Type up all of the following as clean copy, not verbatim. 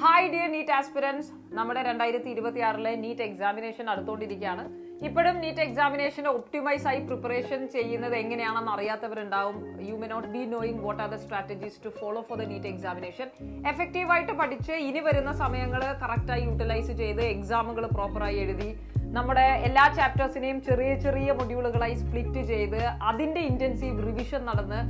Hi dear NEET aspirants, നമ്മുടെ 2026 NEET examination അടുത്തോണ്ടിരിക്കുകയാണ്. ഇപ്പോഴും നീറ്റ് എക്സാമിനേഷൻ ഒപ്റ്റിമൈസ് ആയി പ്രിപ്പറേഷൻ ചെയ്യുന്നത് എങ്ങനെയാണെന്ന് അറിയാത്തവരുണ്ടാവും. You may not be knowing what are the strategies to follow for the NEET examination. എഫക്റ്റീവായിട്ട് പഠിച്ച് ഇനി വരുന്ന സമയങ്ങൾ കറക്റ്റായി യൂട്ടിലൈസ് ചെയ്ത് എക്സാമുകൾ പ്രോപ്പറായി എഴുതി നമ്മുടെ എല്ലാ ചാപ്റ്റേഴ്സിനെയും ചെറിയ ചെറിയ മൊഡ്യൂളുകളായി സ്പ്ലിറ്റ് ചെയ്ത് അതിന്റെ ഇന്റൻസീവ് റിവിഷൻ നടന്ന്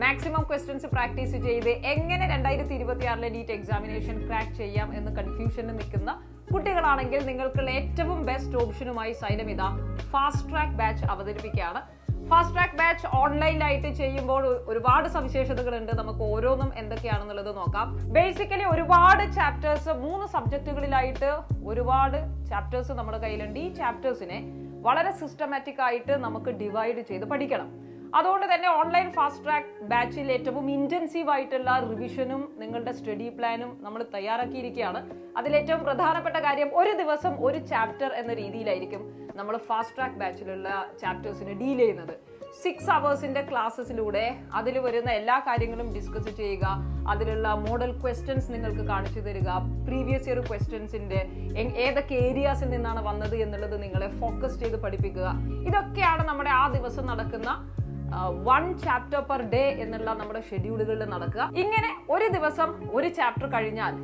മാക്സിമം ക്വസ്റ്റ്യൻസ് പ്രാക്ടീസ് ചെയ്ത് എങ്ങനെ 2026 നീറ്റ് എക്സാമിനേഷൻ ക്രാക്ക് ചെയ്യാം എന്ന് കൺഫ്യൂഷനിൽ നിൽക്കുന്ന കുട്ടികളാണെങ്കിൽ നിങ്ങൾക്കുള്ള ഏറ്റവും ബെസ്റ്റ് ഓപ്ഷനുമായി സൈലം ഇതാ ഫാസ്റ്റ് ട്രാക്ക് ബാച്ച് അവതരിപ്പിക്കുകയാണ്. ഫാസ്റ്റ് ട്രാക്ക് ബാച്ച് ഓൺലൈനായിട്ട് ചെയ്യുമ്പോൾ ഒരുപാട് സവിശേഷതകളുണ്ട്. നമുക്ക് ഓരോന്നും എന്തൊക്കെയാണെന്നുള്ളത് നോക്കാം. ബേസിക്കലി ഒരുപാട് ചാപ്റ്റേഴ്സ് 3 സബ്ജക്റ്റുകളിലായിട്ട് ഒരുപാട് ചാപ്റ്റേഴ്സ് നമ്മുടെ കയ്യിലുണ്ട്. ഈ ചാപ്റ്റേഴ്സിനെ വളരെ സിസ്റ്റമാറ്റിക് ആയിട്ട് നമുക്ക് ഡിവൈഡ് ചെയ്ത് പഠിക്കണം. അതുകൊണ്ട് തന്നെ ഓൺലൈൻ ഫാസ്റ്റ് ട്രാക്ക് ബാച്ചിൽ ഏറ്റവും ഇന്റൻസീവ് ആയിട്ടുള്ള റിവിഷനും നിങ്ങളുടെ സ്റ്റഡി പ്ലാനും നമ്മൾ തയ്യാറാക്കിയിരിക്കുകയാണ്. അതിലേറ്റവും പ്രധാനപ്പെട്ട കാര്യം, ഒരു ദിവസം ഒരു ചാപ്റ്റർ എന്ന രീതിയിലായിരിക്കും നമ്മൾ ഫാസ്റ്റ് ട്രാക്ക് ബാച്ചിലുള്ള ചാപ്റ്റേഴ്സിന് ഡീൽ ചെയ്യുന്നത്. 6 hours ക്ലാസ്സസിലൂടെ അതിൽ വരുന്ന എല്ലാ കാര്യങ്ങളും ഡിസ്കസ് ചെയ്യുക, അതിലുള്ള മോഡൽ ക്വസ്റ്റ്യൻസ് നിങ്ങൾക്ക് കാണിച്ചു തരിക, പ്രീവിയസ് ഇയർ ക്വസ്റ്റ്യൻസിന്റെ ഏതൊക്കെ ഏരിയാസിൽ നിന്നാണ് വന്നത് എന്നുള്ളത് നിങ്ങളെ ഫോക്കസ് ചെയ്ത് പഠിപ്പിക്കുക. ഇതൊക്കെയാണ് നമ്മുടെ ആ ദിവസം നടക്കുന്ന 1 chapter per day എന്നുള്ള നമ്മുടെ ഷെഡ്യൂളുകളിൽ നടക്കുക. ഇങ്ങനെ ഒരു ദിവസം ഒരു ചാപ്റ്റർ കഴിഞ്ഞാൽ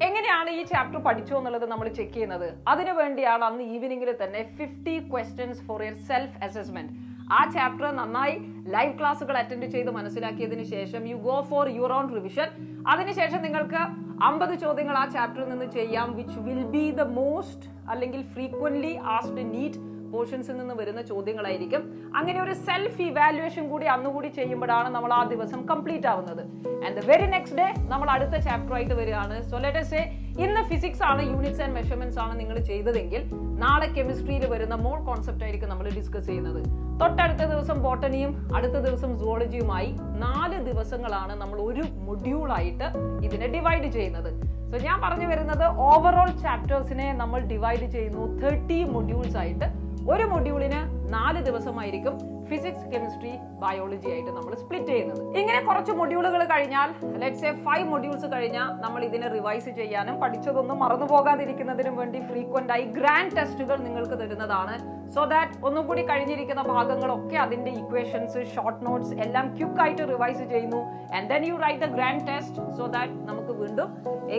എങ്ങനെയാണ് ഈ ചാപ്റ്റർ പഠിച്ചോ എന്നുള്ളത് നമ്മൾ ചെക്ക് ചെയ്യുന്നത്. അതിനുവേണ്ടിയാണ് അന്ന് ഈവനിങ്ങിൽ തന്നെ 50 questions for your self assessment. ആ ചാപ്റ്റർ നന്നായി ലൈവ് ക്ലാസ്സുകൾ അറ്റൻഡ് ചെയ്ത് മനസ്സിലാക്കിയതിനു ശേഷം you go for your own revision. അതിനുശേഷം നിങ്ങൾക്ക് 50 ചോദ്യങ്ങൾ ആ ചാപ്റ്ററിൽ നിന്ന് ചെയ്യാം, which will be the most അല്ലെങ്കിൽ ഫ്രീക്വന്റ്ലി ആസ്ക്ഡ് നീറ്റ് പോർഷൻസിൽ നിന്ന് വരുന്ന ചോദ്യങ്ങളായിരിക്കും. അങ്ങനെ ഒരു സെൽഫ് ഇവാലുവേഷൻ കൂടി അന്നുകൂടി ചെയ്യുമ്പോഴാണ് നമ്മൾ ആ ദിവസം കംപ്ലീറ്റ് ആവുന്നത്. And the very next day നമ്മൾ അടുത്ത ചാപ്റ്റർ ആയിട്ട് വരികയാണ്. സോ ലെറ്റ് us say ഇന്ന് ഫിസിക്സ് ആണ്, യൂണിറ്റ്സ് ആൻഡ് മെഷർമെന്റ്സ് ആണ് നിങ്ങൾ ചെയ്തതെങ്കിൽ നാളെ കെമിസ്ട്രിയിൽ വരുന്ന മോർ കോൺസെപ്റ്റ് ആയിരിക്കും നമ്മൾ ഡിസ്കസ് ചെയ്യുന്നത്. തൊട്ടടുത്ത ദിവസം ബോട്ടണിയും അടുത്ത ദിവസം സുവോളജിയുമായി 4 ദിവസങ്ങളാണ് നമ്മൾ ഒരു മൊഡ്യൂളായിട്ട് ഇതിനെ ഡിവൈഡ് ചെയ്യുന്നത്. സോ ഞാൻ പറഞ്ഞു വരുന്നത് ഓവറോൾ ചാപ്റ്റേഴ്സിനെ നമ്മൾ ഡിവൈഡ് ചെയ്യുന്നു 30 മൊഡ്യൂൾസ് ആയിട്ട്. ഒരു മൊഡ്യൂളിന് 4 ദിവസമായിരിക്കും ഫിസിക്സ്, കെമിസ്ട്രി, ബയോളജി ആയിട്ട് നമ്മൾ സ്പ്ലിറ്റ് ചെയ്യുന്നത്. ഇങ്ങനെ കുറച്ച് മൊഡ്യൂളുകൾ കഴിഞ്ഞാൽ, ലെറ്റ്സ് സേ 5 മൊഡ്യൂൾസ് കഴിഞ്ഞാൽ നമ്മൾ ഇതിനെ റിവൈസ് ചെയ്യാനും പഠിച്ചതൊന്നും മറന്നു പോകാതിരിക്കുന്നതിനും വേണ്ടി ഫ്രീക്വന്റ് ആയി ഗ്രാൻഡ് ടെസ്റ്റുകൾ നിങ്ങൾക്ക് തരുന്നതാണ്. സോ ദാറ്റ് ഒന്നുകൂടി കഴിഞ്ഞിരിക്കുന്ന ഭാഗങ്ങളൊക്കെ അതിന്റെ ഇക്വേഷൻസ്, ഷോർട്ട് നോട്ട്സ് എല്ലാം ക്വിക്ക് ആയിട്ട് റിവൈസ് ചെയ്യുന്നു. And then you write the grand test. So that നമുക്ക് വീണ്ടും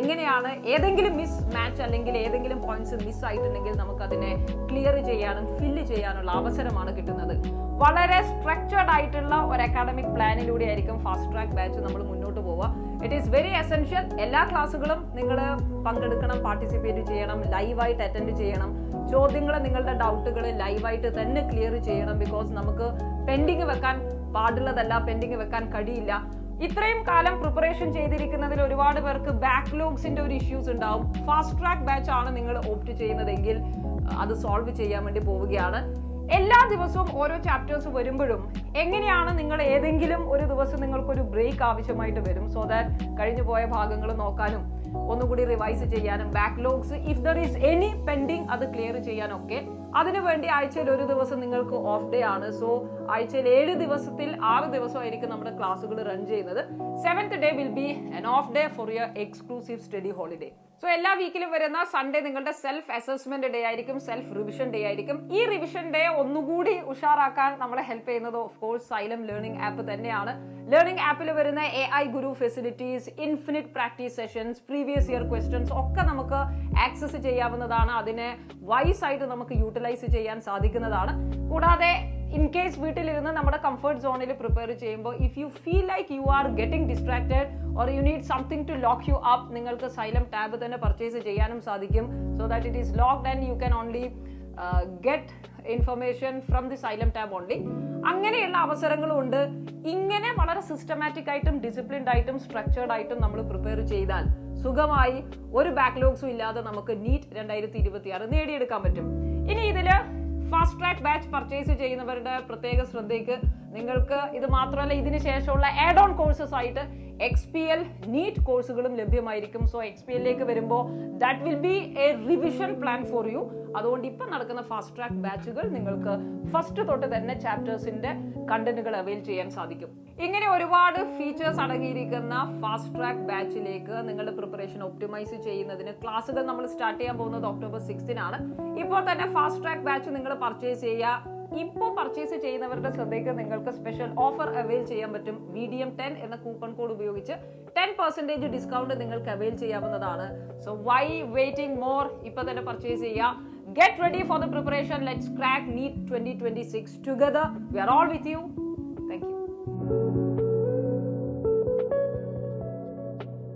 എങ്ങനെയാണ് ഏതെങ്കിലും മിസ് മാച്ച് അല്ലെങ്കിൽ ഏതെങ്കിലും പോയിന്റ്സ് മിസ് ആയിട്ടുണ്ടെങ്കിൽ നമുക്ക് അതിനെ ക്ലിയർ ചെയ്യാനും ഫില്ല് ചെയ്യാനുള്ള അവസരമാണ് കിട്ടുന്നത്. വളരെ സ്ട്രക്ചർഡ് ആയിട്ടുള്ള ഒരു അക്കാഡമിക് പ്ലാനിലൂടെ ആയിരിക്കും ഫാസ്റ്റ് ട്രാക്ക് ബാച്ച് നമ്മൾ മുന്നോട്ട് പോവുക. It is very essential. എല്ലാ ക്ലാസ്സുകളും നിങ്ങൾ പങ്കെടുക്കണം, പാർട്ടിസിപ്പേറ്റ് ചെയ്യണം, ലൈവായിട്ട് അറ്റൻഡ് ചെയ്യണം. ചോദ്യങ്ങൾ, നിങ്ങളുടെ ഡൗട്ടുകൾ ലൈവായിട്ട് തന്നെ ക്ലിയർ ചെയ്യണം. ബിക്കോസ് നമുക്ക് പെൻഡിങ് വെക്കാൻ പാടുള്ളതല്ല, പെൻഡിങ് വെക്കാൻ കഴിയില്ല. ഇത്രയും കാലം പ്രിപ്പറേഷൻ ചെയ്തിരിക്കുന്നതിൽ ഒരുപാട് പേർക്ക് ബാക്ക്ലോഗ്സിന്റെ ഒരു ഇഷ്യൂസ് ഉണ്ടാവും. ഫാസ്റ്റ് ട്രാക്ക് ബാച്ച് ആണ് നിങ്ങൾ ഓപ്റ്റ് ചെയ്യുന്നതെങ്കിൽ അത് സോൾവ് ചെയ്യാൻ വേണ്ടി പോവുകയാണ്. എല്ലാ ദിവസവും ഓരോ ചാപ്റ്റേഴ്സ് വരുമ്പോഴും എങ്ങനെയാണ് നിങ്ങൾ ഏതെങ്കിലും ഒരു ദിവസം നിങ്ങൾക്കൊരു ബ്രേക്ക് ആവശ്യമായിട്ട് വരും. സോ ദാറ്റ് കഴിഞ്ഞു പോയ ഭാഗങ്ങൾ നോക്കാനും ഒന്നുകൂടി റിവൈസ് ചെയ്യാനും backlogs if there is any pending അത് ക്ലിയർ ചെയ്യാനൊക്കെ. അതിനുവേണ്ടി ആഴ്ചയിൽ ഒരു ദിവസം നിങ്ങൾക്ക് ഓഫ് ഡേ ആണ്. സോ ആഴ്ചയിൽ 7 ദിവസത്തിൽ 6 ദിവസമായിരിക്കും നമ്മുടെ ക്ലാസ്സുകൾ റൺ ചെയ്യുന്നത്. 7th day will be an off day for your exclusive study holiday. So എല്ലാ വീക്കിലും വരുന്ന സൺഡേ നിങ്ങളുടെ സെൽഫ് അസസ്മെന്റ് ഡേ ആയിരിക്കും, സെൽഫ് റിവിഷൻ ഡേ ആയിരിക്കും. ഈ റിവിഷൻ ഡേ ഒന്നുകൂടി ഉഷാറാക്കാൻ നമ്മളെ ഹെൽപ്പ് ചെയ്യുന്നത് of course Xylem learning app തന്നെയാണ്. ലേണിംഗ് ആപ്പിൽ വരുന്ന AI guru facilities, infinite practice sessions, previous year questions ഒക്കെ നമുക്ക് ആക്സസ് ചെയ്യാവുന്നതാണ്. അതിനെ വൈസ് ആയിട്ട് നമുക്ക് യൂട്ടിലൈസ് ചെയ്യാൻ സാധിക്കുന്നതാണ്. കൂടാതെ ഇൻ കേസ് വീട്ടിലിരുന്ന് നമ്മുടെ കംഫർട്ട് സോണിൽ പ്രിപ്പയർ ചെയ്യുമ്പോൾ if you feel like you are getting distracted or you need something to lock you up, നിങ്ങൾക്ക് സൈലം ടാബ് തന്നെ പർച്ചേസ് ചെയ്യാനും സാധിക്കും. So that it is locked and you can only get information from the Xylem tab only. അങ്ങനെയുള്ള അവസരങ്ങളും ഉണ്ട്. ഇങ്ങനെ വളരെ systematic ആയിട്ടും ഡിസിപ്ലിൻഡ് ആയിട്ടും സ്ട്രക്ചേർഡ് ആയിട്ടും നമ്മൾ പ്രിപ്പയർ ചെയ്താൽ സുഖമായി ഒരു ബാക്ക്ലോഗ്സും ഇല്ലാതെ നമുക്ക് നീറ്റ് 2026 നേടിയെടുക്കാൻ പറ്റും. ഇനി ഇതില് ഫാസ്റ്റ് ട്രാക്ക് ബാച്ച് പർച്ചേസ് ചെയ്യുന്നവരുടെ പ്രത്യേക ശ്രദ്ധയ്ക്ക് നിങ്ങൾക്ക് ഇത് മാത്രമല്ല ഇതിന് ശേഷമുള്ള ആഡ് ഓൺ കോഴ്സസ് ആയിട്ട് XPL നീറ്റ് കോഴ്സുകളും ലഭ്യമായിരിക്കും. സോ XPL വരുമ്പോൾ that will be A revision plan for you. അതുകൊണ്ട് ഇപ്പം നടക്കുന്ന ഫാസ്റ്റ് ട്രാക്ക് ബാച്ചുകൾ നിങ്ങൾക്ക് ഫസ്റ്റ് തൊട്ട് തന്നെ ചാപ്റ്റേഴ്സിന്റെ കണ്ടന്റുകൾ അവൈൽ ചെയ്യാൻ സാധിക്കും. ഇങ്ങനെ ഒരുപാട് ഫീച്ചേഴ്സ് അടങ്ങിയിരിക്കുന്ന ഫാസ്റ്റ് ട്രാക്ക് ബാച്ചിലേക്ക് നിങ്ങളുടെ പ്രിപ്പറേഷൻ ഒപ്റ്റിമൈസ് ചെയ്യുന്നതിന് ക്ലാസ്സുകൾ നമ്മൾ സ്റ്റാർട്ട് ചെയ്യാൻ പോകുന്നത് October 6 ഇപ്പോൾ തന്നെ ഫാസ്റ്റ് ട്രാക്ക് ബാച്ച് നിങ്ങൾ പർച്ചേസ് ചെയ്യുക. ഇപ്പോൾ പർച്ചേസ് ചെയ്യുന്നവരുടെ ശ്രദ്ധയ്ക്ക് നിങ്ങൾക്ക് സ്പെഷ്യൽ ഓഫർ അവൈൽ ചെയ്യാൻ പറ്റും. VDM10 എന്ന കൂപ്പൺ കോഡ് ഉപയോഗിച്ച് 10% ഡിസ്കൗണ്ട് നിങ്ങൾക്ക് അവൈൽ ചെയ്യാവുന്നതാണ്. So why waiting more? ഇപ്പൊ തന്നെ പർച്ചേസ് ചെയ്യുക. Get ready for the preparation. Let's crack NEET 2026 together. We are all with you.